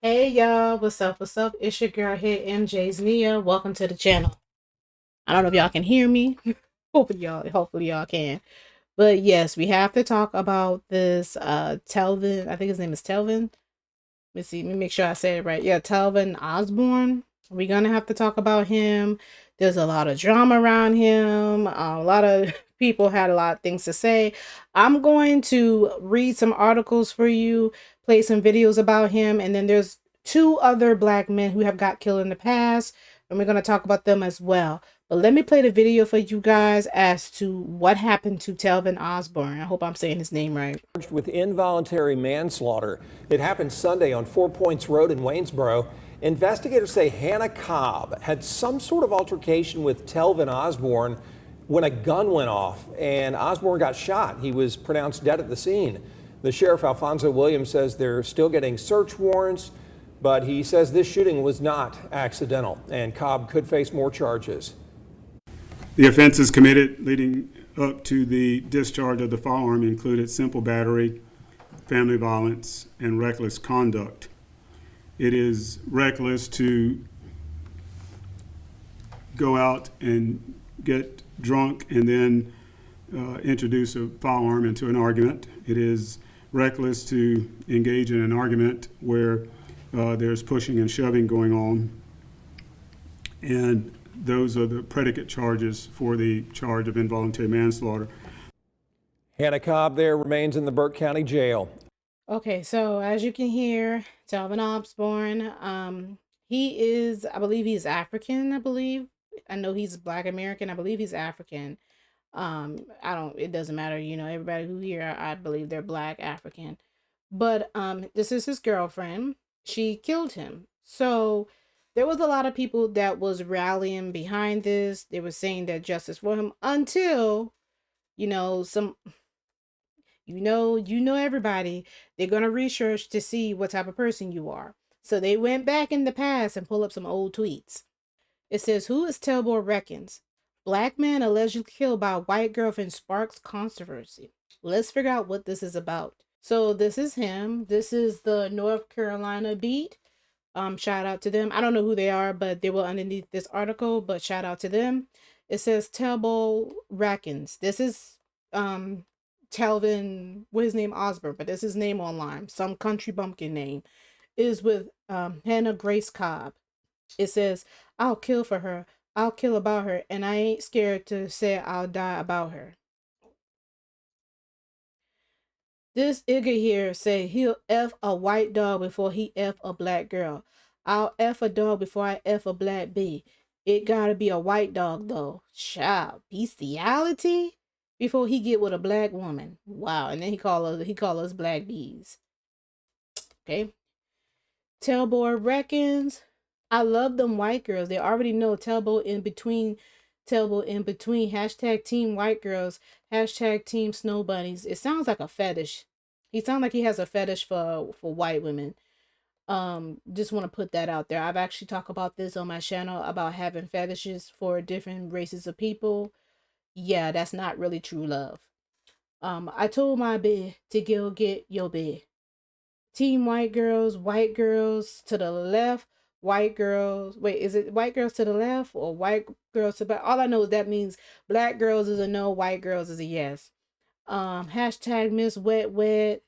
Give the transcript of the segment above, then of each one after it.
Hey y'all, what's up? What's up? It's your girl here, MJ's Nia. Welcome to the channel. I don't know if y'all can hear me. Hopefully y'all can. But yes, we have to talk about this Telvin. I think his name is Telvin. Let me see, let me make sure I said it right. Yeah, Telvin Osborne. We're gonna have to talk about him. There's a lot of drama around him. A lot of people had a lot of things to say. I'm going to read some articles for you, play some videos about him, and then there's two other black men who have got killed in the past, and we're gonna talk about them as well. But let me play the video for you guys as to what happened to Telvin Osborne. I hope I'm saying his name right. Charged with involuntary manslaughter. It happened Sunday on Four Points Road in Waynesboro. Investigators say Hannah Cobb had some sort of altercation with Telvin Osborne when a gun went off and Osborne got shot. He was pronounced dead at the scene. The sheriff, Alfonso Williams, says they're still getting search warrants, but he says this shooting was not accidental and Cobb could face more charges. The offenses committed leading up to the discharge of the firearm included simple battery, family violence, and reckless conduct. It is reckless to go out and get drunk and then introduce a firearm into an argument. It is reckless to engage in an argument where there's pushing and shoving going on. And those are the predicate charges for the charge of involuntary manslaughter. Hannah Cobb there remains in the Burke County Jail. Okay, so as you can hear, Telvin Osborne, he is, I believe he's African, I believe. I know he's Black American. I believe he's African. It doesn't matter, everybody who here, I believe they're Black African. But this is his girlfriend. She killed him. So there was a lot of people that was rallying behind this. They were saying that justice for him until, some everybody, they're going to research to see what type of person you are. So they went back in the past and pulled up some old tweets. It says, who is Telbo Rackins? Black man allegedly killed by white girlfriend sparks controversy. Let's figure out what this is about. So this is him. This is the North Carolina beat. Shout out to them. I don't know who they are, but they were underneath this article, but shout out to them. It says Telbo Rackins. This is Telvin, what his name, Osborne, but that's his name online. Some country bumpkin name. Is with Hannah Grace Cobb. It says, I'll kill for her. I'll kill about her, and I ain't scared to say I'll die about her. This Igga here say he'll F a white dog before he F a black girl. I'll F a dog before I F a black bee. It gotta be a white dog though. Child, bestiality before he get with a black woman. Wow, and then he call us black bees. Okay. Telbo Rackins. I love them white girls. They already know Telbo in between. Hashtag team white girls. Hashtag team snow bunnies. It sounds like a fetish. He sounds like he has a fetish for white women. Just want to put that out there. I've actually talked about this on my channel about having fetishes for different races of people. Yeah, that's not really true love. I told my bed to go get your bed. Team white girls to the left, white girls. Wait, is it white girls to the left or white girls to back? All I know is that means black girls is a no, white girls is a yes. Hashtag Miss Wet Wet.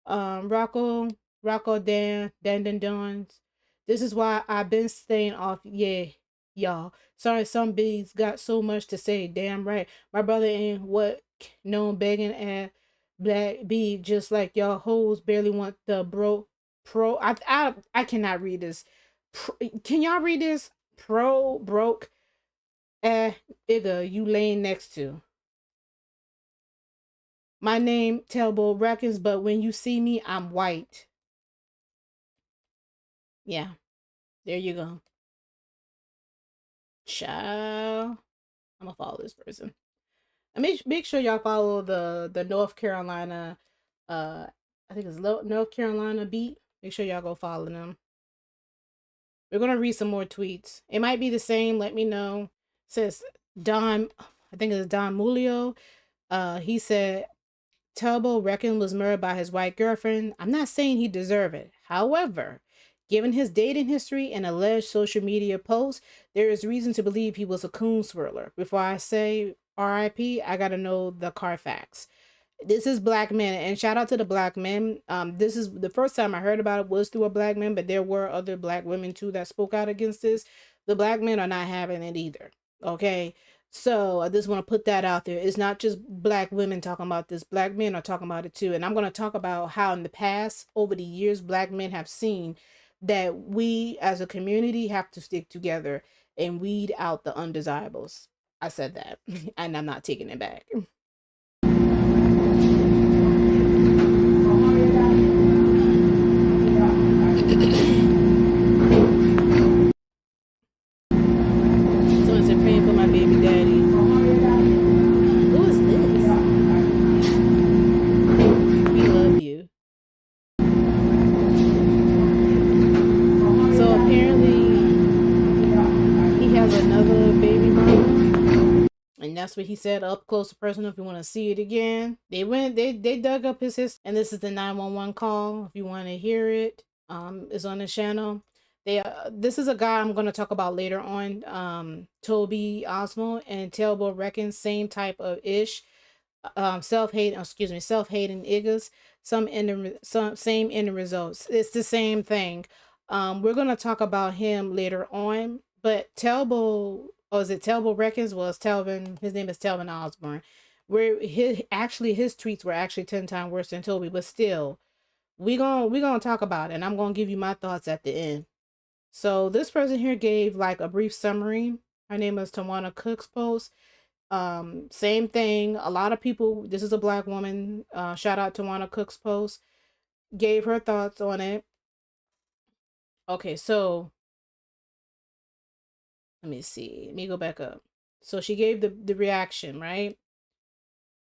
Rocco Dan Dons. This is why I've been staying off. Yeah, y'all. Sorry, some bees got so much to say. Damn right. My brother ain't what known begging at black bee, just like y'all hoes barely want the pro. I cannot read this. Can y'all read this? Pro broke nigga you laying next to. My name Telbo Rackins, but when you see me, I'm white. Yeah, there you go. Child. I'm gonna follow this person. And make sure y'all follow the North Carolina I think it's North Carolina beat. Make sure y'all go follow them. We're gonna read some more tweets. It might be the same, let me know. It says Don, I think it's Don Mulio. He said Telbo Rackins was murdered by his white girlfriend, I'm not saying he deserved it. However, given his dating history and alleged social media posts, there is reason to believe he was a coon swirler. Before I say RIP, I gotta know the Carfax. This is black men, and shout out to the black men. This is the first time I heard about it was through a black man, but there were other black women too that spoke out against this. The black men are not having it either. Okay, so I just want to put that out there. It's not just black women talking about this; black men are talking about it too. And I'm going to talk about how in the past, over the years, black men have seen that we as a community have to stick together and weed out the undesirables. I said that, and I'm not taking it back. Someone said praying for my baby daddy. Who is this? We love you. So apparently he has another baby mama. And that's what he said, up close and personal. If you want to see it again, they dug up his history, and this is the 911 call. If you want to hear it, it's on the channel. This is a guy I'm going to talk about later on. Toby Osborne and Telbo Rackins, same type of ish. Self-hating niggas. Same end results. It's the same thing. We're going to talk about him later on, but Telbo. Oh, is it Telbo Rackins? Well, it's Telvin. His name is Telvin Osborne. Where his tweets were actually 10 times worse than Toby, but still, we gonna talk about it, and I'm gonna give you my thoughts at the end. So this person here gave like a brief summary. Her name is Tawana Cook's post. Same thing. A lot of people. This is a black woman. Shout out Tawana Cook's post. Gave her thoughts on it. Okay, so let me see. Let me go back up. So she gave the reaction, right?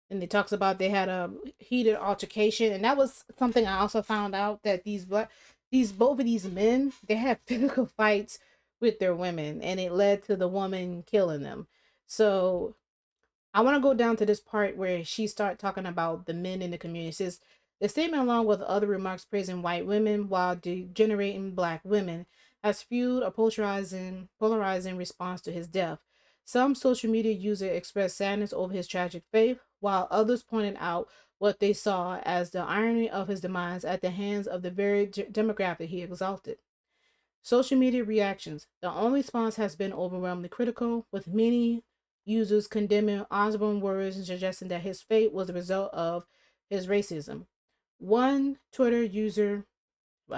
And it talks about they had a heated altercation, and that was something I also found out, that both of these men, they had physical fights with their women, and it led to the woman killing them. So I want to go down to this part where she started talking about the men in the community. It says the statement, along with other remarks praising white women while degenerating black women, has fueled a polarizing response to his death. Some social media users expressed sadness over his tragic fate, while others pointed out what they saw as the irony of his demise at the hands of the very demographic he exalted. Social media reactions. The only response has been overwhelmingly critical, with many users condemning Osborne's words and suggesting that his fate was a result of his racism. One Twitter user,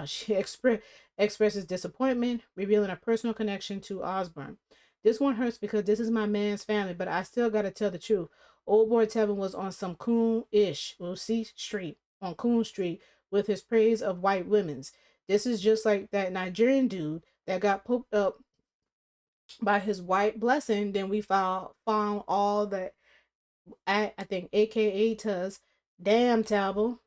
she expresses disappointment, revealing a personal connection to Osborne. This one hurts because this is my man's family, but I still gotta tell the truth. Old boy Telvin was on some coon-ish, on Coon Street, with his praise of white women's. This is just like that Nigerian dude that got poked up by his white blessing. Then we found all that, I think AKA Tuz. Damn, Talbot.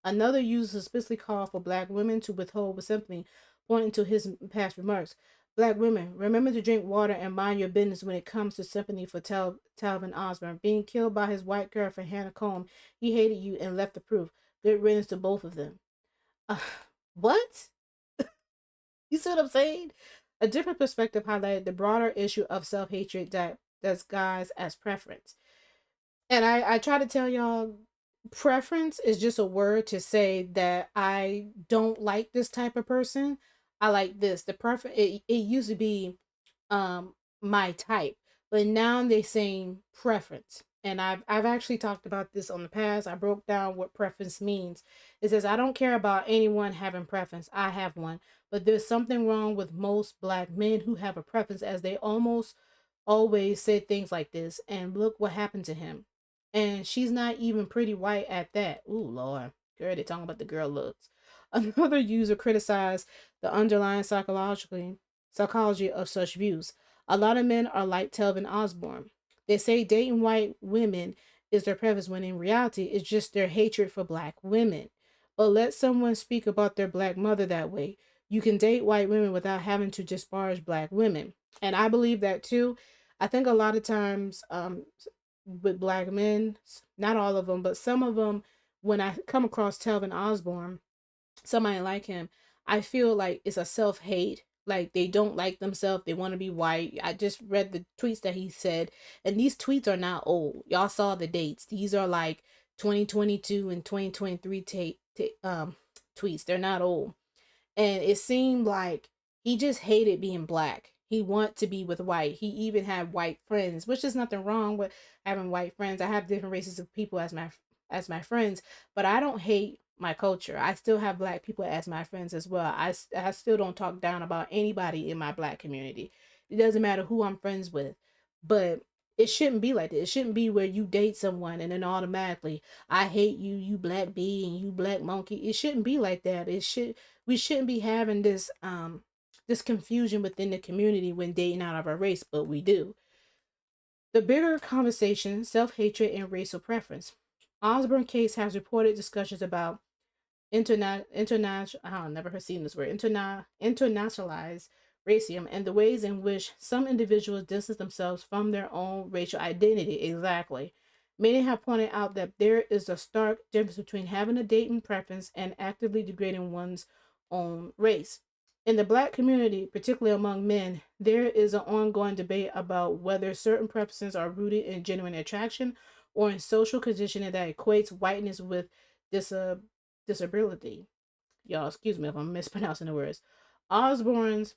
Another user suspiciously called for black women to withhold with sympathy, pointing to his past remarks. Black women, remember to drink water and mind your business when it comes to sympathy for Telvin Osborne. Being killed by his white girlfriend, Hannah Combe, he hated you and left the proof. Good riddance to both of them. What? You see what I'm saying? A different perspective highlighted the broader issue of self-hatred that disguised as preference. And I try to tell y'all, preference is just a word to say that I don't like this type of person. I like this. The preference, it used to be my type, but now they saying preference. And I've actually talked about this on the past. I broke down what preference means. It says I don't care about anyone having preference. I have one. But there's something wrong with most black men who have a preference, as they almost always say things like this. And look what happened to him. And she's not even pretty white at that. Ooh, Lord. Girl, they're talking about the girl looks. Another user criticized the underlying psychology of such views. A lot of men are like Telvin Osborne. They say dating white women is their preference, when in reality it's just their hatred for black women. But let someone speak about their black mother that way. You can date white women without having to disparage black women. And I believe that too. I think a lot of times with black men. Not all of them, but some of them. When I come across Telvin Osborne, somebody like him, I feel like it's a self hate. Like they don't like themselves. They want to be white. I just read the tweets that he said, and these tweets are not old. Y'all saw the dates. These are like 2022 and 2023 tweets. They're not old, and it seemed like he just hated being black. He wanted to be with white. He even had white friends, which is nothing wrong with having white friends. I have different races of people as my friends, but I don't hate my culture. I still have black people as my friends as well. I still don't talk down about anybody in my black community. It doesn't matter who I'm friends with, but it shouldn't be like that. It shouldn't be where you date someone and then automatically I hate you, you black bee and you black monkey. It shouldn't be like that. We shouldn't be having this confusion within the community when dating out of our race, but we do. The bigger conversation, self-hatred and racial preference. Osborne case has reported discussions about international I never seen this word internationalized racism and the ways in which some individuals distance themselves from their own racial identity. Exactly. Many have pointed out that there is a stark difference between having a dating preference and actively degrading one's own race. In the black community, particularly among men, there is an ongoing debate about whether certain preferences are rooted in genuine attraction or in social conditioning that equates whiteness with dis- disability. Y'all, excuse me if I'm mispronouncing the words. Osborne's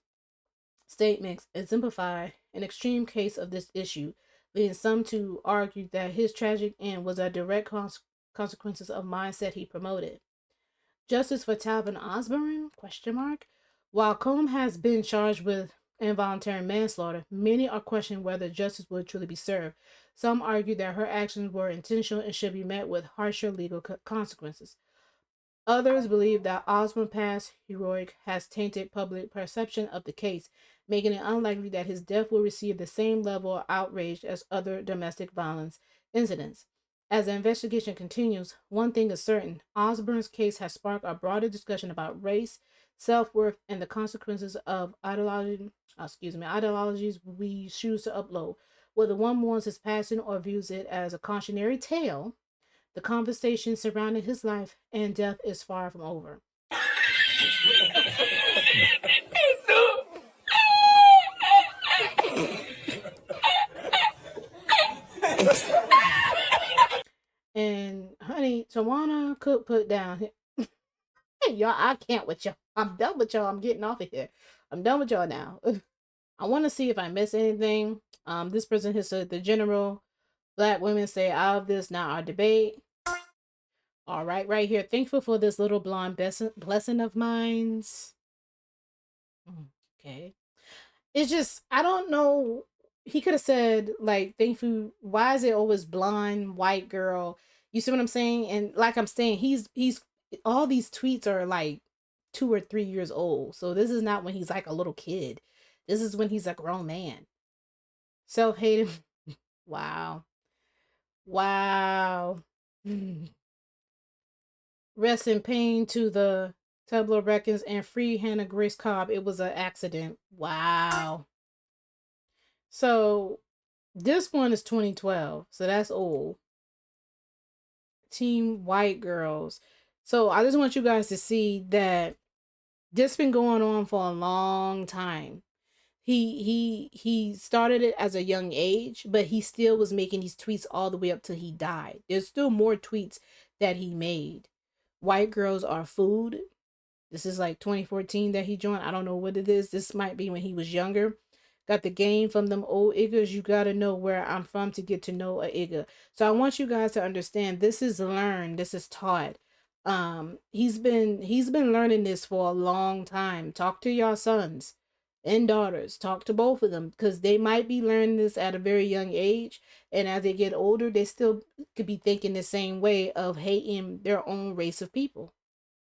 statements exemplify an extreme case of this issue, leading some to argue that his tragic end was a direct consequences of mindset he promoted. Justice for Telvin Osborne? Question mark. While Combe has been charged with involuntary manslaughter, many are questioning whether justice will truly be served. Some argue that her actions were intentional and should be met with harsher legal consequences. Others believe that Osborne's past heroic has tainted public perception of the case, making it unlikely that his death will receive the same level of outrage as other domestic violence incidents. As the investigation continues, one thing is certain: Osborne's case has sparked a broader discussion about race, self-worth, and the consequences of ideologies we choose to upload. Whether one mourns his passing or views it as a cautionary tale, the conversation surrounding his life and death is far from over. And honey, Tawana could put down. Hey, y'all, I can't with y'all. I'm done with y'all. I'm getting off of here. I'm done with y'all now. I want to see if I miss anything. This person has said the general black women say out of this, not our debate. All right here. Thankful for this little blonde blessing of mine's. Okay. It's just I don't know. He could have said like, "Thankful." Why is it always blonde white girl? You see what I'm saying? And like I'm saying, he's all these tweets are like 2 or 3 years old. So this is not when he's like a little kid. This is when he's a grown man. Self hating. Wow. Wow. Rest in pain to the Telbo Rackins and free Hannah Grace Cobb. It was an accident. Wow. So this one is 2012, so that's old. Team White Girls. So I just want you guys to see that this been going on for a long time. He started it as a young age, but he still was making these tweets all the way up till he died. There's still more tweets that he made. White girls are food. This is like 2014 that he joined. I don't know what it is. This might be when he was younger. Got the game from them old iggers. You gotta know where I'm from to get to know a igger. So I want you guys to understand this is learned. This is taught. He's been learning this for a long time. Talk to your sons and daughters. Talk to both of them because they might be learning this at a very young age, and as they get older, they still could be thinking the same way of hating their own race of people.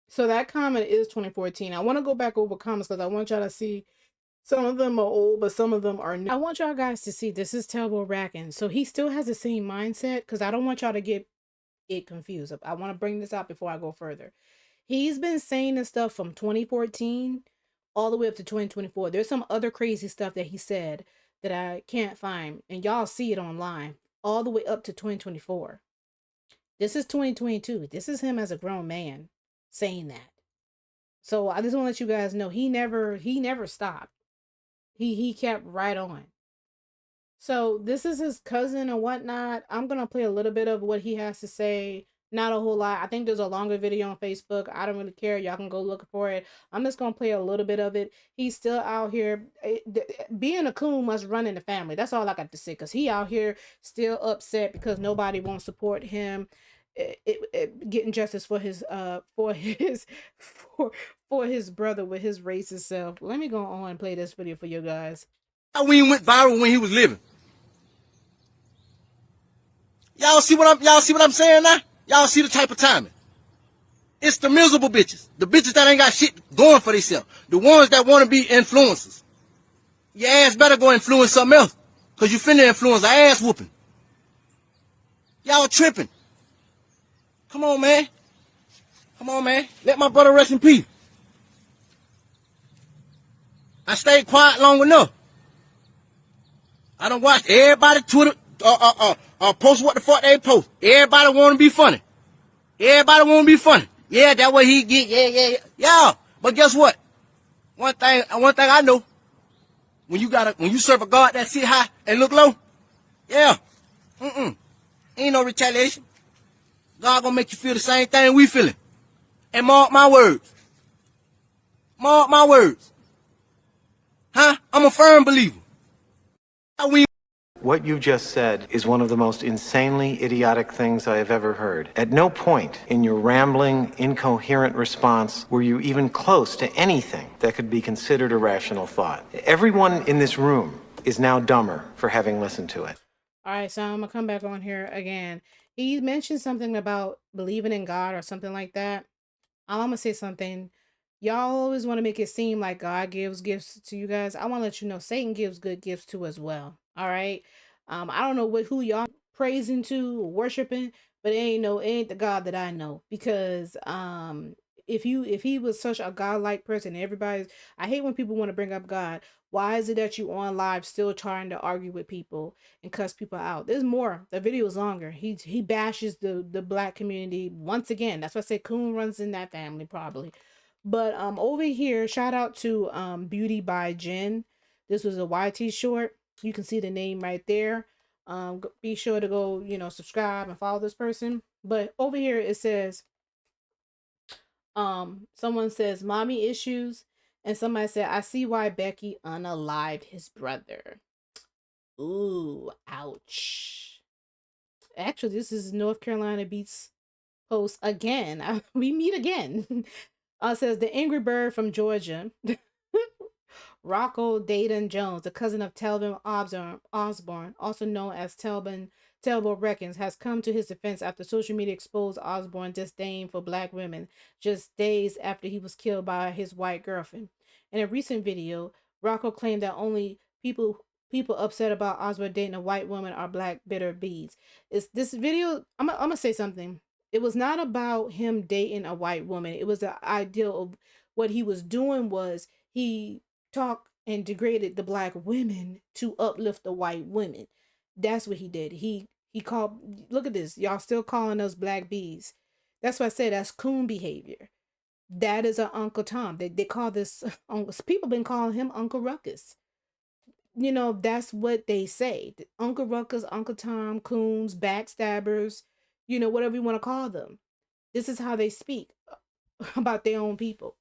So that comment is 2014. I want to go back over comments because I want y'all to see some of them are old, but some of them are new. I want y'all guys to see this is Telbo Rackins. So he still has the same mindset because I don't want y'all to get it confused. I want to bring this out before I go further. He's been saying this stuff from 2014 all the way up to 2024. There's some other crazy stuff that he said that I can't find, and y'all see it online. all the way up to 2024. This is 2022. This is him as a grown man saying that. So I just want to let you guys know he never stopped. He kept right on. So this is his cousin and whatnot. I'm gonna play a little bit of what he has to say. Not a whole lot. I think there's a longer video on Facebook. I don't really care. Y'all can go look for it. I'm just gonna play a little bit of it. He's still out here. Being a coon must run in the family. That's all I got to say. Cause he out here still upset because nobody won't support him. Getting justice for his for his brother with his racist self. Let me go on and play this video for you guys. We went viral when he was living. Y'all see what I'm saying now? Y'all see the type of timing. It's the miserable bitches. The bitches that ain't got shit going for themselves. The ones that want to be influencers. Your ass better go influence something else. Cause you finna influence an ass whooping. Y'all tripping. Come on, man. Come on, man. Let my brother rest in peace. I stayed quiet long enough. I done watched everybody Twitter, post what the fuck they post. Everybody want to be funny. Everybody want to be funny. Yeah, that way he get. Yeah. But guess what? One thing I know. When you serve a God that sit high and look low, yeah, ain't no retaliation. God gonna make you feel the same thing we feeling. And mark my words. Mark my words. Huh? I'm a firm believer. What you just said is one of the most insanely idiotic things I have ever heard. At no point in your rambling, incoherent response were you even close to anything that could be considered a rational thought. Everyone in this room is now dumber for having listened to it. All right, so I'm gonna come back on here again. He mentioned something about believing in God or something like that. I'm gonna say something. Y'all always want to make it seem like God gives gifts to you guys. I want to let you know Satan gives good gifts too as well. All right. I don't know who y'all praising to or worshiping, but it ain't the God that I know. Because if he was such a godlike person, I hate when people want to bring up God. Why is it that you on live still trying to argue with people and cuss people out? There's more. The video is longer. He bashes the black community once again. That's why I say Coon runs in that family probably. But over here, shout out to Beauty by Jen. This was a YT short. You can see the name right there. Be sure to go, subscribe and follow this person. But over here it says, someone says mommy issues, and somebody said, I see why Becky unalived his brother. Ooh, ouch. Actually, this is North Carolina Beats post again. We meet again. Says the Angry Bird from Georgia. Rocco Dayton Jones, the cousin of Telvin Osborne, also known as Telbo Rackins, has come to his defense after social media exposed Osborne's disdain for black women just days after he was killed by his white girlfriend. In a recent video, Rocco claimed that only people upset about Osborne dating a white woman are black bitter beads. Is this video? I'm gonna say something. It was not about him dating a white woman. It was the ideal of what he was doing was he talked and degraded the black women to uplift the white women. That's what he did. He called, look at this, y'all still calling us black bees. That's what I said, that's coon behavior. That is an Uncle Tom. They call this, people been calling him Uncle Ruckus. That's what they say. Uncle Ruckus, Uncle Tom, coons, backstabbers, whatever you want to call them. This is how they speak about their own people.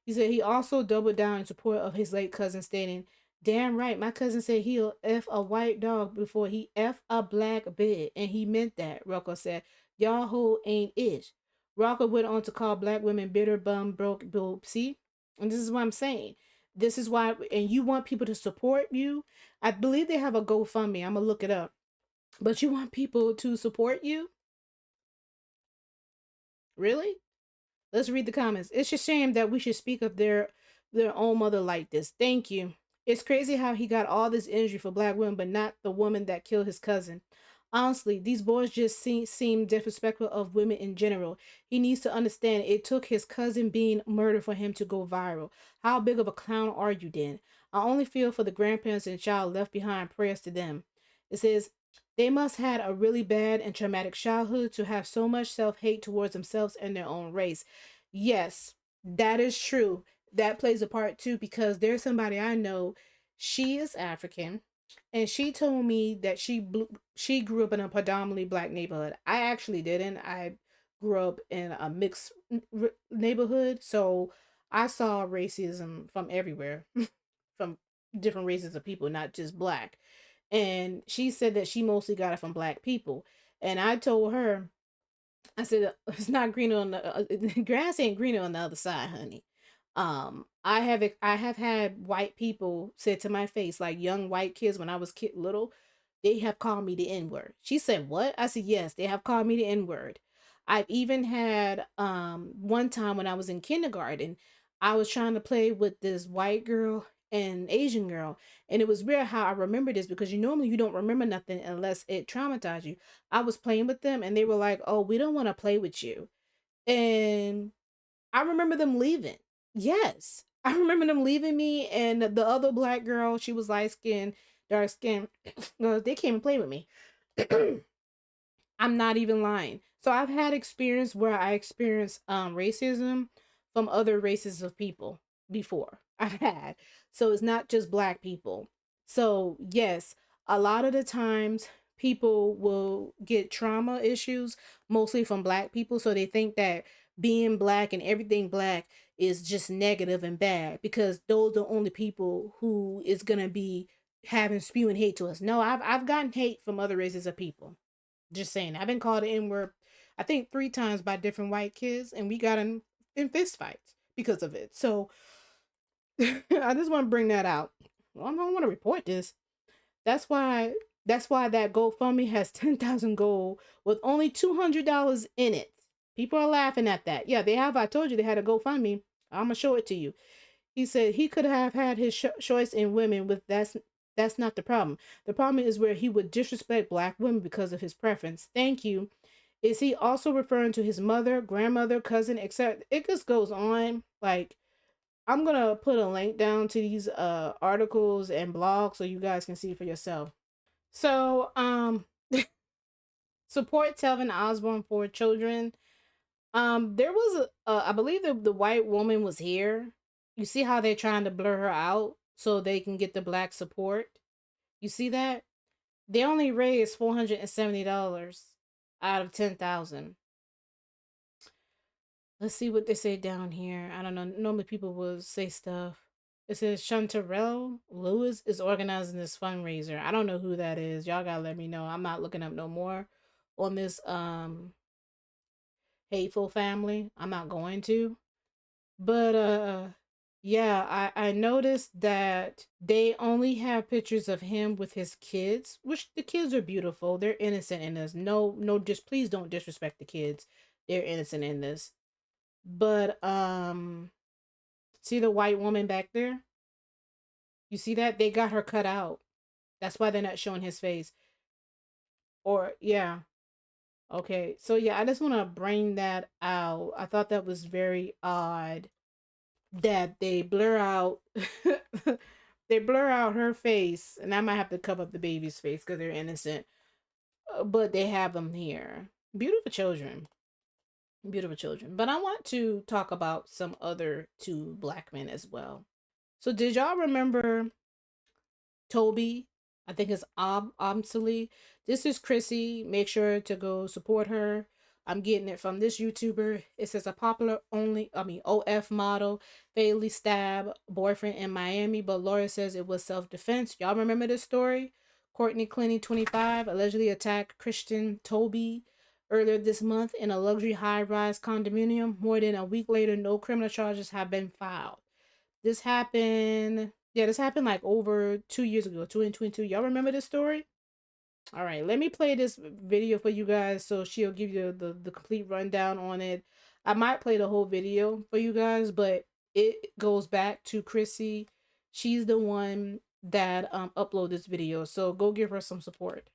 He said he also doubled down in support of his late cousin, stating, damn right, my cousin said he'll F a white dog before he F a black bitch. And he meant that, Rocco said. Y'all who ain't it. Rocco went on to call black women bitter, bum, broke, boob. See? And this is what I'm saying. This is why, and you want people to support you. I believe they have a GoFundMe. I'm going to look it up. But you want people to support you? Really? Let's read the comments. It's a shame that we should speak of their own mother like this. Thank you. It's crazy how he got all this energy for black women, but not the woman that killed his cousin. Honestly, these boys just seem disrespectful of women in general. He needs to understand it took his cousin being murdered for him to go viral. How big of a clown are you then? I only feel for the grandparents and child left behind. Prayers to them. It says, They must had a really bad and traumatic childhood to have so much self-hate towards themselves and their own race. Yes, that is true. That plays a part too, because there's somebody I know, she is African, and she told me that she grew up in a predominantly black neighborhood. I actually didn't. I grew up in a mixed neighborhood, so I saw racism from everywhere, from different races of people, not just black. And she said that she mostly got it from black people. And I told her, I said, it's not greener on the grass ain't greener on the other side, honey. I have had white people say to my face, like young white kids when I was little, they have called me the N word. She said, "What?" I said, "Yes, they have called me the N word." I've even had one time when I was in kindergarten, I was trying to play with this white girl and Asian girl, and it was weird how I remember this because normally you don't remember nothing unless it traumatized you. I was playing with them and they were like, "Oh, we don't want to play with you," and I remember them leaving. Yes. I remember them leaving me, and the other black girl, she was light skinned, dark skinned. They came and played with me. I'm not even lying. So I've had experience where I experienced racism from other races of people before. I've had. So it's not just black people. So yes, a lot of the times people will get trauma issues mostly from black people. So they think that being black and everything black is just negative and bad because those are the only people who is gonna be having spewing hate to us. No, I've gotten hate from other races of people. Just saying. I've been called an N word, I think 3 times by different white kids, and we got in fist fights because of it. So I just want to bring that out. Well, I don't want to report this. That's why. That's why that GoFundMe has 10,000 gold with only $200 in it. People are laughing at that. Yeah, they have. I told you they had a GoFundMe. I'm gonna show it to you. He said he could have had his choice in women with that's not the problem. The problem is where he would disrespect black women because of his preference. Thank you. Is he also referring to his mother, grandmother, cousin, etc.? It just goes on. Like I'm gonna put a link down to these articles and blogs so you guys can see for yourself. So support Telvin Osborne for children. There was I believe the white woman was here. You see how they're trying to blur her out so they can get the black support. You see that? They only raised $470 out of 10,000. Let's see what they say down here. I don't know. Normally people will say stuff. It says Chanterelle Lewis is organizing this fundraiser. I don't know who that is. Y'all gotta let me know. I'm not looking up no more on this hateful family. I'm not going to. But yeah, I noticed that they only have pictures of him with his kids, which the kids are beautiful. They're innocent in this. No, just please don't disrespect the kids. They're innocent in this. But see the white woman back there? You see that? They got her cut out. That's why they're not showing his face. Or yeah. Okay. So yeah, I just want to bring that out. I thought that was very odd that they blur out they blur out her face, and I might have to cover up the baby's face because they're innocent. But they have them here. Beautiful children. Beautiful children. But I want to talk about some other two black men as well. So did y'all remember Toby? I think it's Obumseli. This is Chrissy. Make sure to go support her. I'm getting it from this YouTuber. It says a popular OF model fatally stabbed boyfriend in Miami, but lawyer says it was self-defense. Y'all remember this story? Courtney Clinton, 25, allegedly attacked Christian Toby earlier this month in a luxury high-rise condominium. More than a week later, no criminal charges have been filed. This happened. Yeah, this happened like over 2 years ago, 2022. Y'all remember this story? All right, let me play this video for you guys so she'll give you the complete rundown on it. I might play the whole video for you guys, but it goes back to Chrissy. She's the one that uploaded this video, so go give her some support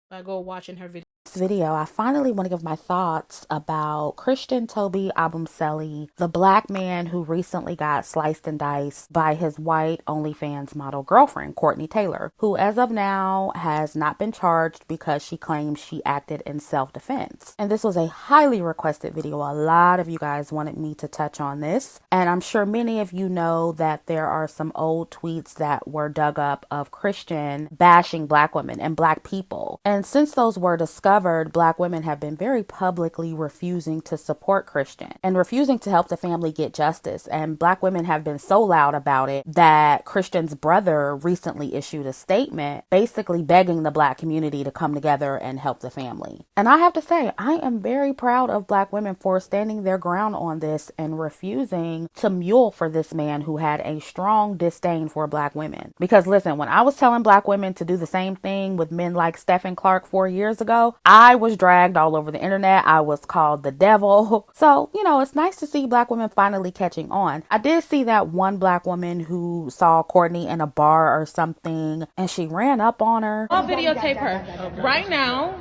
by go watching her video. this video, I finally want to give my thoughts about Christian Toby Obumseli, the black man who recently got sliced and diced by his white OnlyFans model girlfriend, Courtney Taylor, who as of now has not been charged because she claims she acted in self-defense. And this was a highly requested video. A lot of you guys wanted me to touch on this. And I'm sure many of you know that there are some old tweets that were dug up of Christian bashing black women and black people. And since those were discovered, black women have been very publicly refusing to support Christian and refusing to help the family get justice. And black women have been so loud about it that Christian's brother recently issued a statement basically begging the black community to come together and help the family. And I have to say, I am very proud of black women for standing their ground on this and refusing to mule for this man who had a strong disdain for black women. Because listen, when I was telling black women to do the same thing with men like Stephon Clark 4 years ago, I was dragged all over the internet. I was called the devil. So, it's nice to see black women finally catching on. I did see that one black woman who saw Courtney in a bar or something and she ran up on her. I'll videotape her. Right now,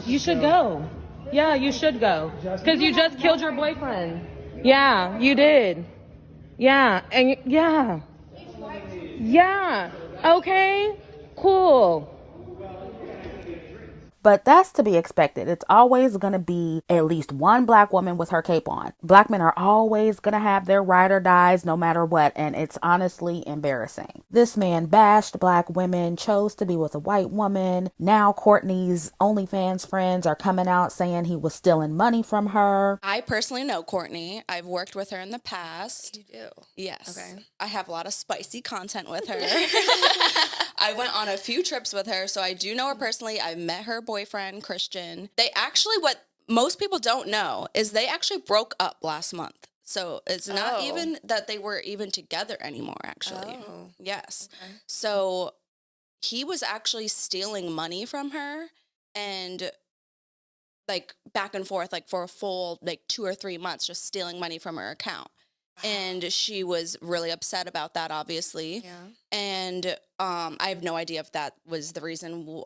you should go. Yeah, you should go. Because you just killed your boyfriend. Yeah, you did. Yeah, and yeah. Okay, cool. But that's to be expected. It's always going to be at least one black woman with her cape on. Black men are always going to have their ride or dies no matter what, and it's honestly embarrassing. This man bashed black women, chose to be with a white woman. Now Courtney's OnlyFans friends are coming out saying he was stealing money from her. I personally know Courtney. I've worked with her in the past. You do? Yes. Okay. I have a lot of spicy content with her. I went on a few trips with her, so I do know her personally. I met her boyfriend, Christian. They actually, what most people don't know is they actually broke up last month. So it's not even that they were even together anymore, actually. Oh. Yes. Okay. So he was actually stealing money from her and like back and forth, like for a full 2 or 3 months, just stealing money from her account. And she was really upset about that, obviously. Yeah. And I have no idea if that was the reason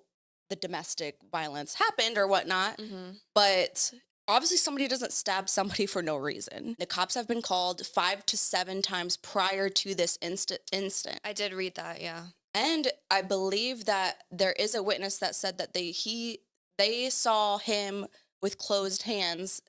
the domestic violence happened or whatnot. Mm-hmm. But obviously somebody doesn't stab somebody for no reason. The cops have been called 5 to 7 times prior to this instant. I did read that, yeah. And I believe that there is a witness that said that they saw him with closed hands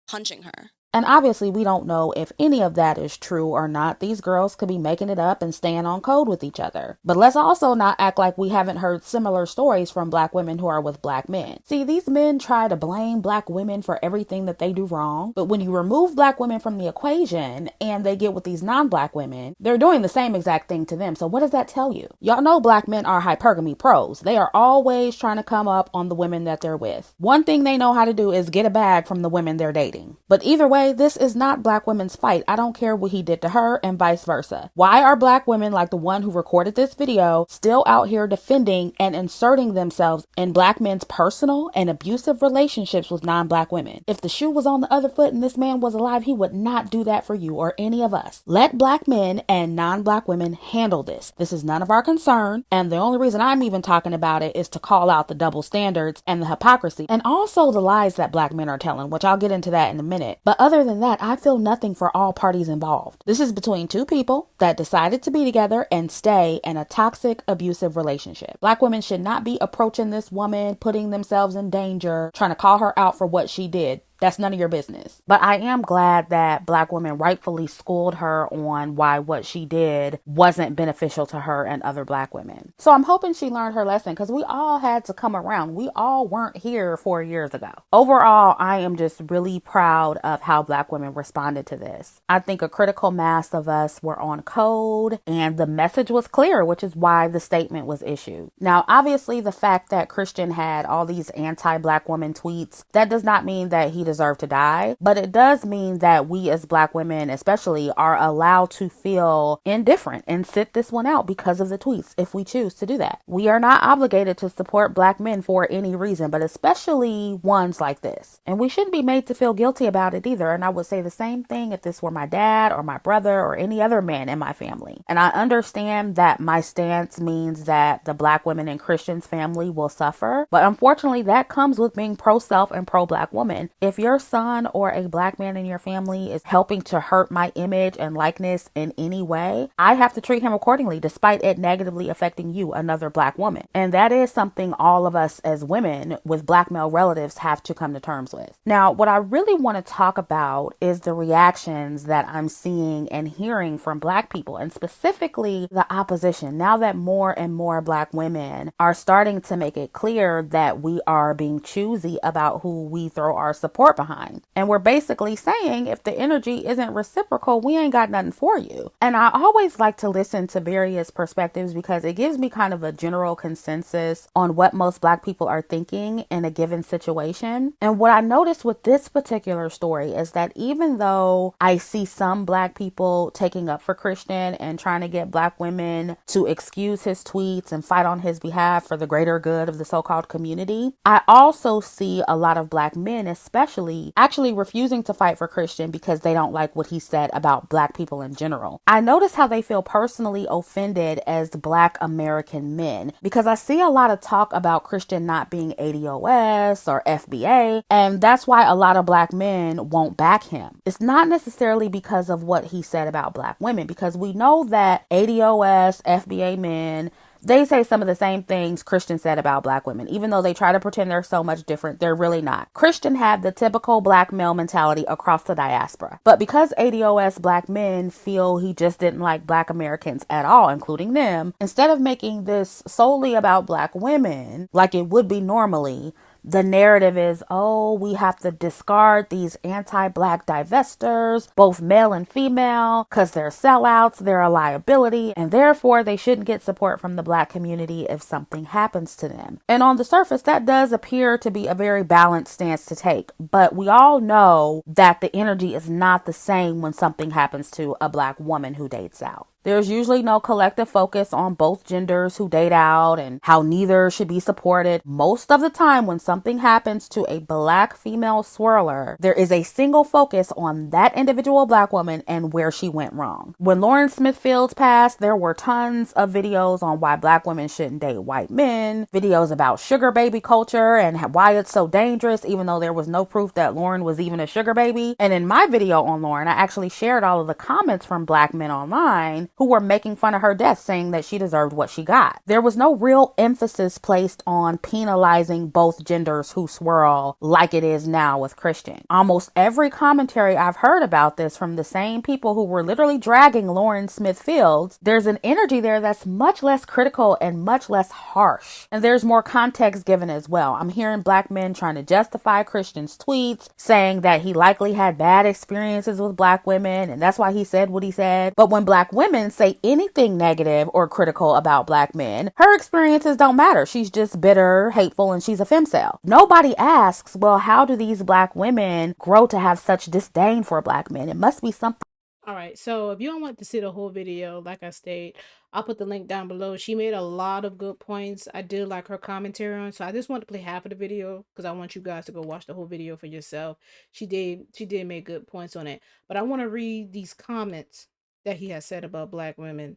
punching her. And obviously, we don't know if any of that is true or not. These girls could be making it up and staying on code with each other. But let's also not act like we haven't heard similar stories from black women who are with black men. See, these men try to blame black women for everything that they do wrong. But when you remove black women from the equation and they get with these non-black women, they're doing the same exact thing to them. So what does that tell you? Y'all know black men are hypergamy pros. They are always trying to come up on the women that they're with. One thing they know how to do is get a bag from the women they're dating. But either way, this is not black women's fight. I don't care what he did to her and vice versa. Why are black women like the one who recorded this video still out here defending and inserting themselves in black men's personal and abusive relationships with non-black women? If the shoe was on the other foot and this man was alive, he would not do that for you or any of us. Let black men and non-black women handle this. This is none of our concern. And the only reason I'm even talking about it is to call out the double standards and the hypocrisy and also the lies that black men are telling, which I'll get into that in a minute. But other than that, I feel nothing for all parties involved. This is between two people that decided to be together and stay in a toxic, abusive relationship. Black women should not be approaching this woman, putting themselves in danger, trying to call her out for what she did. That's none of your business. But I am glad that black women rightfully schooled her on why what she did wasn't beneficial to her and other black women. So I'm hoping she learned her lesson because we all had to come around. We all weren't here 4 years ago. Overall, I am just really proud of how black women responded to this. I think a critical mass of us were on code and the message was clear, which is why the statement was issued. Now, obviously, the fact that Christian had all these anti-black woman tweets, that does not mean that he deserve to die. But it does mean that we as Black women especially are allowed to feel indifferent and sit this one out because of the tweets if we choose to do that. We are not obligated to support Black men for any reason, but especially ones like this. And we shouldn't be made to feel guilty about it either. And I would say the same thing if this were my dad or my brother or any other man in my family. And I understand that my stance means that the Black women in Christian's family will suffer, but unfortunately that comes with being pro-self and pro-Black woman. If your son or a Black man in your family is helping to hurt my image and likeness in any way, I have to treat him accordingly despite it negatively affecting you, another Black woman. And that is something all of us as women with Black male relatives have to come to terms with. Now, what I really want to talk about is the reactions that I'm seeing and hearing from Black people, and specifically the opposition. Now that more and more Black women are starting to make it clear that we are being choosy about who we throw our support behind. And we're basically saying if the energy isn't reciprocal, we ain't got nothing for you. And I always like to listen to various perspectives because it gives me kind of a general consensus on what most Black people are thinking in a given situation. And what I noticed with this particular story is that even though I see some Black people taking up for Christian and trying to get Black women to excuse his tweets and fight on his behalf for the greater good of the so-called community, I also see a lot of Black men especially actually refusing to fight for Christian because they don't like what he said about Black people in general. I notice how they feel personally offended as Black American men because I see a lot of talk about Christian not being ADOS or FBA, and that's why a lot of Black men won't back him. It's not necessarily because of what he said about Black women, because we know that ADOS, FBA men, they say some of the same things Christian said about Black women. Even though they try to pretend they're so much different, they're really not. Christian had the typical Black male mentality across the diaspora. But because ADOS Black men feel he just didn't like Black Americans at all, including them, instead of making this solely about Black women, like it would be normally, the narrative is, oh, we have to discard these anti-Black divestors, both male and female, because they're sellouts, they're a liability, and therefore they shouldn't get support from the Black community if something happens to them. And on the surface, that does appear to be a very balanced stance to take, but we all know that the energy is not the same when something happens to a Black woman who dates out. There's usually no collective focus on both genders who date out and how neither should be supported. Most of the time when something happens to a Black female swirler, there is a single focus on that individual Black woman and where she went wrong. When Lauren Smith Fields passed, there were tons of videos on why Black women shouldn't date white men, videos about sugar baby culture and why it's so dangerous, even though there was no proof that Lauren was even a sugar baby. And in my video on Lauren, I actually shared all of the comments from Black men online who were making fun of her death, saying that she deserved what she got. There was no real emphasis placed on penalizing both genders who swirl like it is now with Christian. Almost every commentary I've heard about this from the same people who were literally dragging Lauren Smith Fields, there's an energy there that's much less critical and much less harsh. And there's more context given as well. I'm hearing Black men trying to justify Christian's tweets, saying that he likely had bad experiences with Black women and that's why he said what he said. But when Black women say anything negative or critical about Black men, her experiences don't matter. She's just bitter, hateful, and she's a femcel. Nobody asks, well, how do these Black women grow to have such disdain for Black men? It must be something. All right, so if you don't want to see the whole video, like I stated, I'll put the link down below. She made a lot of good points. I did like her commentary on, so I just want to play half of the video because I want you guys to go watch the whole video for yourself. She did make good points on it, but I want to read these comments that he has said about Black women.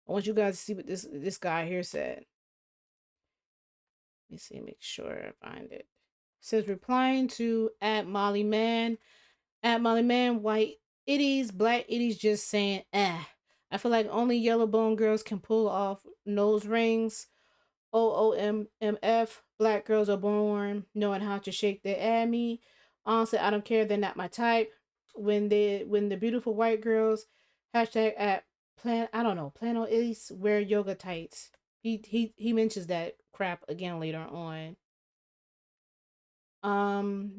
I want you guys to see what this guy here said. Let me see, make sure I find it. It says, replying to at Molly Man, white itties, Black itties just saying, I feel like only yellow bone girls can pull off nose rings. OOMMF, Black girls are born knowing how to shake their ammy. Honestly, I don't care, they're not my type. When the beautiful white girls, hashtag at Plano East, wear yoga tights. He mentions that crap again later on.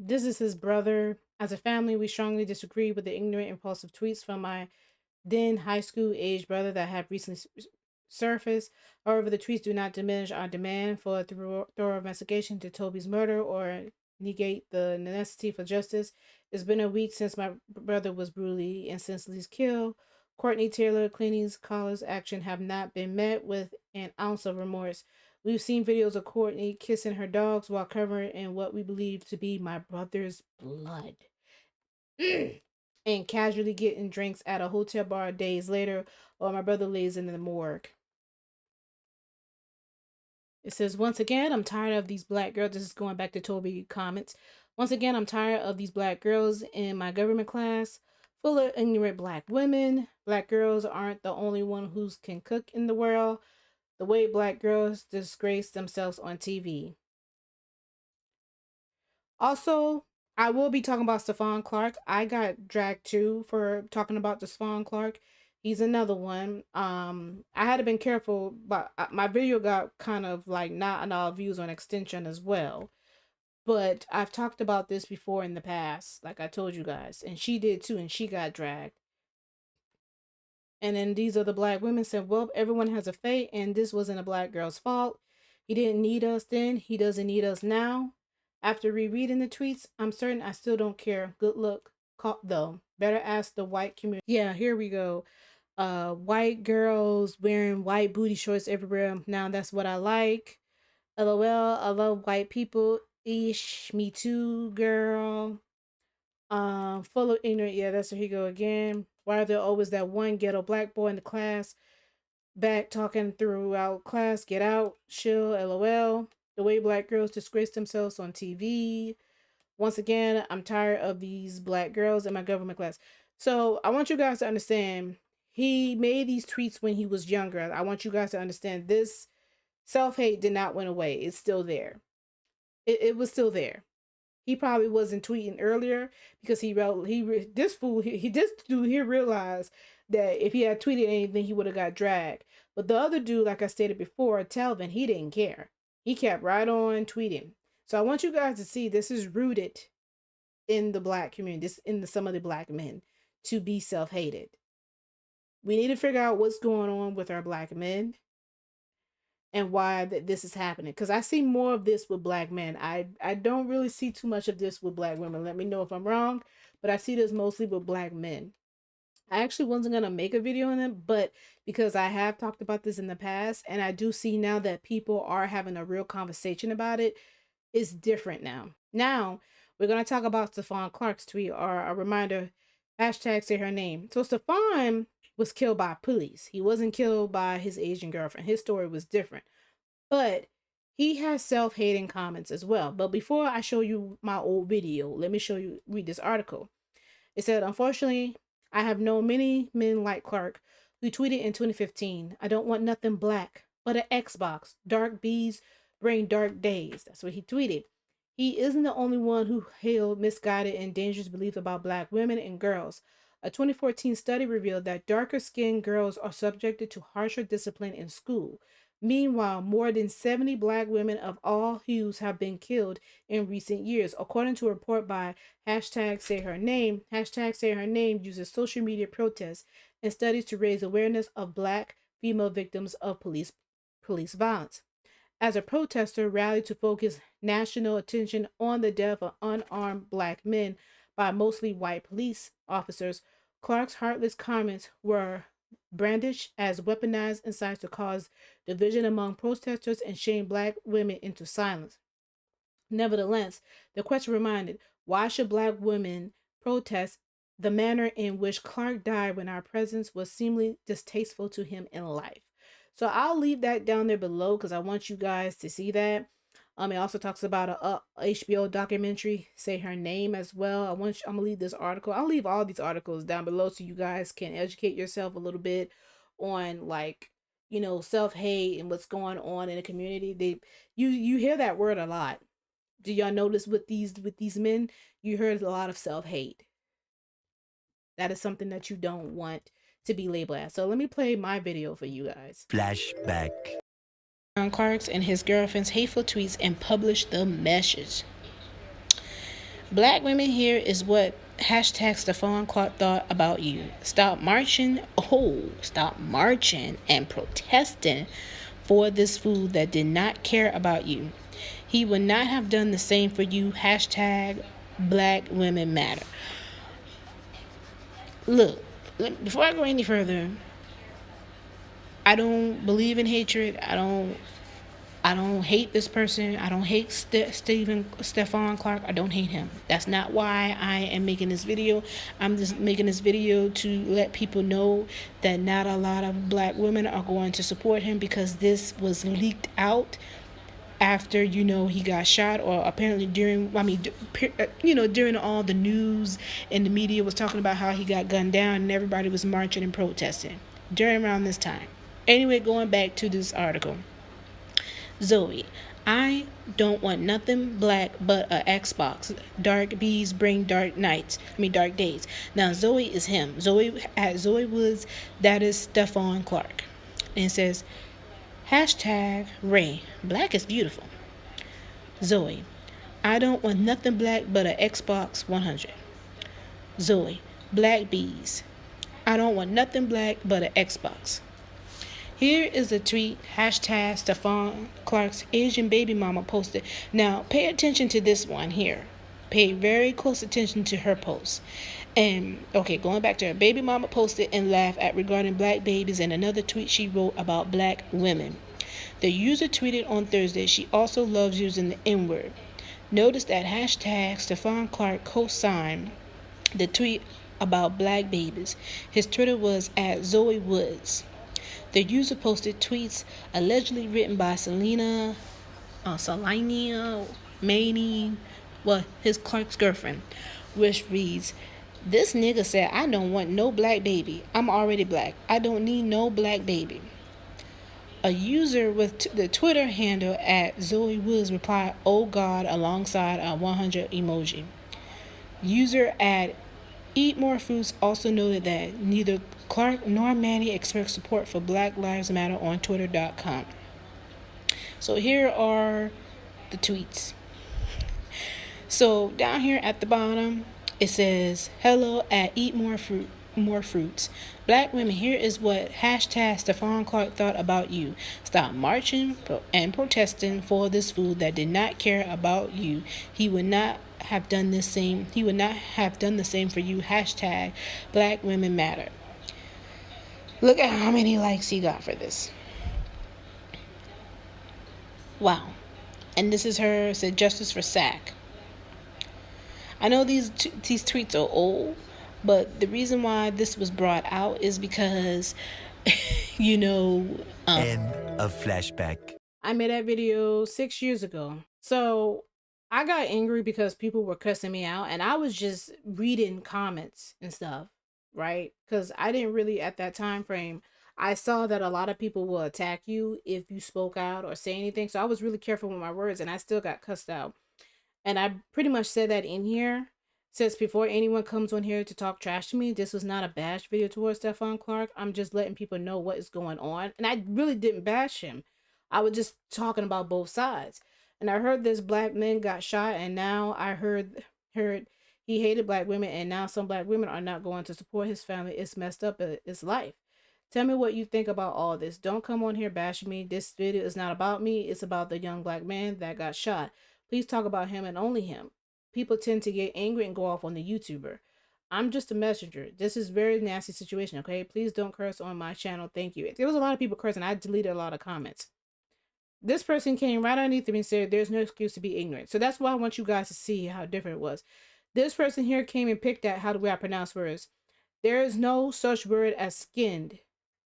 This is his brother. As a family, we strongly disagree with the ignorant, impulsive tweets from my then high school age brother that have recently surfaced. However, the tweets do not diminish our demand for a thorough investigation to Toby's murder or negate the necessity for justice. It's been a week since my brother was brutally and senselessly killed. Courtney Taylor, Cleaning College action have not been met with an ounce of remorse. We've seen videos of Courtney kissing her dogs while covered in what we believe to be my brother's blood. And casually getting drinks at a hotel bar days later while my brother lays in the morgue. It says, once again, I'm tired of these black girls. This is going back to Toby comments. Once again, I'm tired of these black girls in my government class, full of ignorant black women. Black girls aren't the only one who can cook in the world. The way black girls disgrace themselves on TV. Also, I will be talking about Stephon Clark. I got dragged too for talking about Stephon Clark. He's another one. I had to been careful, but my video got kind of like not enough views on extension as well. But I've talked about this before in the past, like I told you guys, and she did too, and she got dragged. And then these other black women said, well, everyone has a fate, and this wasn't a black girl's fault. He didn't need us then. He doesn't need us now. After rereading the tweets, I'm certain I still don't care. Good luck, though. Better ask the white community. Yeah, here we go. White girls wearing white booty shorts everywhere. Now that's what I like. LOL, I love white people. Ish, me too, girl. Full of ignorant. Yeah, that's where he go again. Why are there always that one ghetto black boy in the class back talking throughout class? Get out, chill, LOL. The way black girls disgrace themselves on TV. Once again, I'm tired of these black girls in my government class. So I want you guys to understand, he made these tweets when he was younger. I want you guys to understand this self-hate did not went away. It's still there. It was still there. He probably wasn't tweeting earlier because this dude here realized that if he had tweeted anything, he would have got dragged. But the other dude, like I stated before, Telvin, he didn't care. He kept right on tweeting. So I want you guys to see this is rooted in the black community, this in some of the black men to be self-hated. We need to figure out what's going on with our black men and why this is happening. Because I see more of this with black men. I don't really see too much of this with black women. Let me know if I'm wrong, but I see this mostly with black men. I actually wasn't going to make a video on it, but because I have talked about this in the past, and I do see now that people are having a real conversation about it, it's different now. Now, we're going to talk about Stephon Clark's tweet, or a reminder, hashtag say her name. So Stephon was killed by police. He wasn't killed by his Asian girlfriend. His story was different. But he has self-hating comments as well. But before I show you my old video, let me read this article. It said, unfortunately, I have known many men like Clark who tweeted in 2015, I don't want nothing black but an Xbox. Dark bees bring dark days. That's what he tweeted. He isn't the only one who held misguided and dangerous beliefs about black women and girls. A 2014 study revealed that darker-skinned girls are subjected to harsher discipline in school. Meanwhile, more than 70 black women of all hues have been killed in recent years, according to a report by hashtag Say Her Name. Hashtag Say Her Name uses social media protests and studies to raise awareness of black female victims of police violence. As a protester rallied to focus national attention on the death of unarmed black men by mostly white police officers, Clark's heartless comments were brandished as weaponized insights to cause division among protesters and shame black women into silence. Nevertheless, the question reminded, why should black women protest the manner in which Clark died when our presence was seemingly distasteful to him in life? So I'll leave that down there below because I want you guys to see that. It also talks about a HBO documentary, Say Her Name as well. I'm gonna leave this article. I'll leave all these articles down below so you guys can educate yourself a little bit on, like, you know, self-hate and what's going on in the community. You hear that word a lot. Do y'all notice with these men? You heard a lot of self-hate. That is something that you don't want to be labeled as. So let me play my video for you guys. Flashback. Clark's and his girlfriend's hateful tweets and publish the message. Black women, here is what hashtag Stephon Clark thought about you. Stop marching and protesting for this fool that did not care about you. He would not have done the same for you. Hashtag Black Women Matter. Look, before I go any further, I don't believe in hatred. I don't hate this person. I don't hate Stephon Clark. I don't hate him. That's not why I am making this video. I'm just making this video to let people know that not a lot of black women are going to support him, because this was leaked out after, he got shot, or apparently during all the news and the media was talking about how he got gunned down, and everybody was marching and protesting during around this time. Anyway, going back to this article. Zoe, I don't want nothing black but a Xbox. Dark bees bring dark days. Now Zoe is him. Zoe Woods, that is Stephon Clark. And it says, hashtag Ray, black is beautiful. Zoe, I don't want nothing black but a Xbox 100. Zoe, black bees, I don't want nothing black but a Xbox. Here is a tweet, hashtag Stephon Clark's Asian baby mama posted. Now, pay attention to this one here. Pay very close attention to her post. And, okay, going back to her, baby mama posted and laughed at regarding black babies, and another tweet she wrote about black women. The user tweeted on Thursday she also loves using the N-word. Notice that hashtag Stephon Clark co-signed the tweet about black babies. His Twitter was at Zoe Woods. The user posted tweets allegedly written by Selenia Maney, his Clark's girlfriend, which reads, "This nigga said I don't want no black baby. I'm already black. I don't need no black baby." A user with the Twitter handle at Zoe Woods replied, "Oh God," alongside a 100 emoji. User at Eat More Fruits also noted that neither Clark nor Manny expect support for Black Lives Matter on Twitter.com. So here are the tweets. So down here at the bottom, it says, "Hello at Eat More Fruits. Black women, here is what hashtag Stephon Clark thought about you. Stop marching and protesting for this fool that did not care about you. He would not have done the same for you. Hashtag Black Women Matter." Look at how many likes he got for this. Wow. And this is her, said justice for Sack. I know these tweets are old, but the reason why this was brought out is because, End of flashback. I made that video 6 years ago. So I got angry because people were cussing me out, and I was just reading comments and stuff, right? Because I didn't really, at that time frame, I saw that a lot of people will attack you if you spoke out or say anything. So I was really careful with my words, and I still got cussed out. And I pretty much said that in here. Says before anyone comes on here to talk trash to me, this was not a bash video towards Stephon Clark. I'm just letting people know what is going on. And I really didn't bash him. I was just talking about both sides. And I heard this black man got shot, and now I heard he hated black women, and now some black women are not going to support his family. It's messed up. It's life. Tell me what you think about all this. Don't come on here bashing me. This video is not about me. It's about the young black man that got shot. Please talk about him and only him. People tend to get angry and go off on the YouTuber. I'm just a messenger. This is a very nasty situation, okay? Please don't curse on my channel. Thank you. There was a lot of people cursing. I deleted a lot of comments. This person came right underneath me and said, "There's no excuse to be ignorant." So that's why I want you guys to see how different it was. This person here came and picked at how the way I pronounce words. There is no such word as skinned.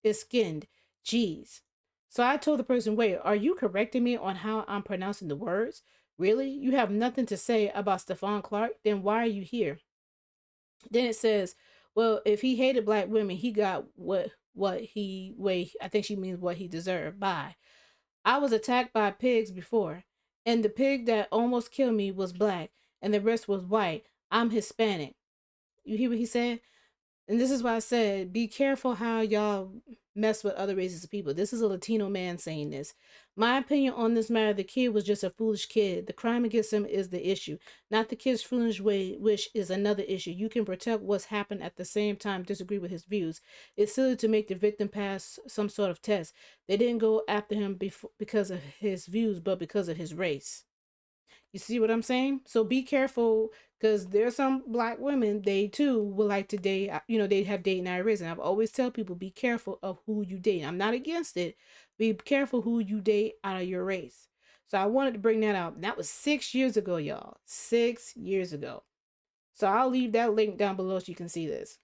It's skinned. Jeez. So I told the person, "Wait, are you correcting me on how I'm pronouncing the words? Really? You have nothing to say about Stephon Clark? Then why are you here?" Then it says, "Well, if he hated black women, he got I think she means what he deserved. Bye. I was attacked by pigs before, and the pig that almost killed me was black, and the rest was white. I'm Hispanic." You hear what he said? And this is why I said, be careful how y'all mess with other races of people. This is a Latino man saying this. My opinion on this matter, the kid was just a foolish kid. The crime against him is the issue, not the kid's foolish wish is another issue. You can protect what's happened at the same time disagree with his views. It's silly to make the victim pass some sort of test. They didn't go after him because of his views, but because of his race. You see what I'm saying? So be careful, because there's some black women, they too would like to date, they have dating IRAs. And I've always tell people, be careful of who you date. I'm not against it. Be careful who you date out of your race. So I wanted to bring that out. That was 6 years ago, y'all. 6 years ago. So I'll leave that link down below so you can see this.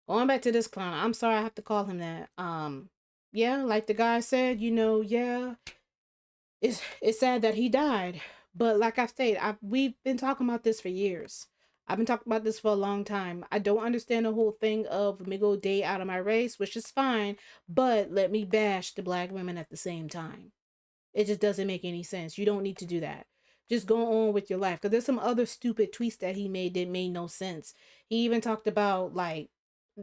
Going back to this clown. I'm sorry I have to call him that. Yeah, like the guy said, yeah. It's sad that he died, but like I said, we've been talking about this for years. I've been talking about this for a long time. I don't understand the whole thing of let me go date out of my race, which is fine, but let me bash the black women at the same time. It just doesn't make any sense. You don't need to do that. Just go on with your life. Because there's some other stupid tweets that he made that made no sense. He even talked about like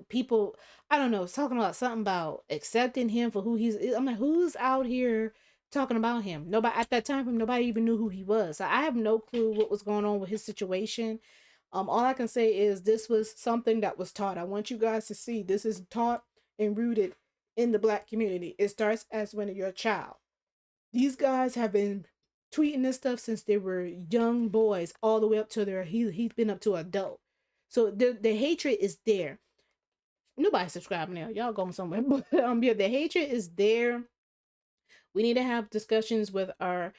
people, I don't know, talking about something about accepting him for who he's. I'm like, who's out here talking about him? Nobody at that time, nobody even knew who he was. So I have no clue what was going on with his situation. All I can say is this was something that was taught. I want you guys to see this is taught and rooted in the black community. It starts as when you're a child. These guys have been tweeting this stuff since they were young boys all the way up to he's been up to adult. So the hatred is there. Nobody subscribing now. Y'all going somewhere. But yeah, the hatred is there. We need to have discussions with our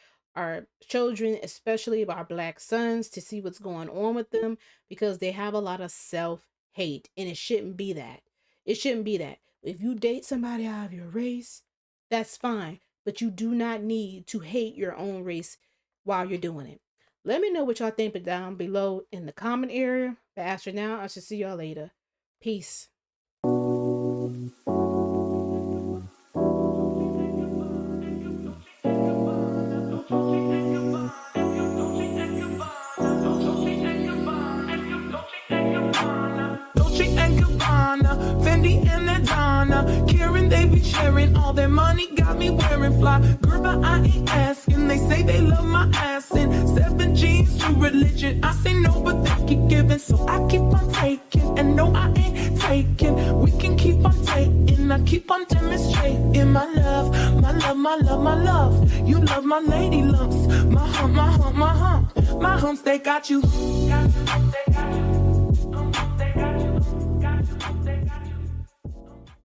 children, especially our black sons, to see what's going on with them, because they have a lot of self-hate, and it shouldn't be that. It shouldn't be that. If you date somebody out of your race, that's fine, but you do not need to hate your own race while you're doing it. Let me know what y'all think down below in the comment area. But as for now, I shall see y'all later. Peace. Fendi and Adana, Karen, they be sharing all their money, got me wearing fly. Girl, but I ain't asking. They say they love my ass and 7 G's to religion. I say no, but they keep giving, so I keep on taking. And no, I ain't taking. We can keep on taking. I keep on demonstrating my love, my love, my love, my love. You love my lady lumps, my hump, my hump, my hump. My humps, they got you.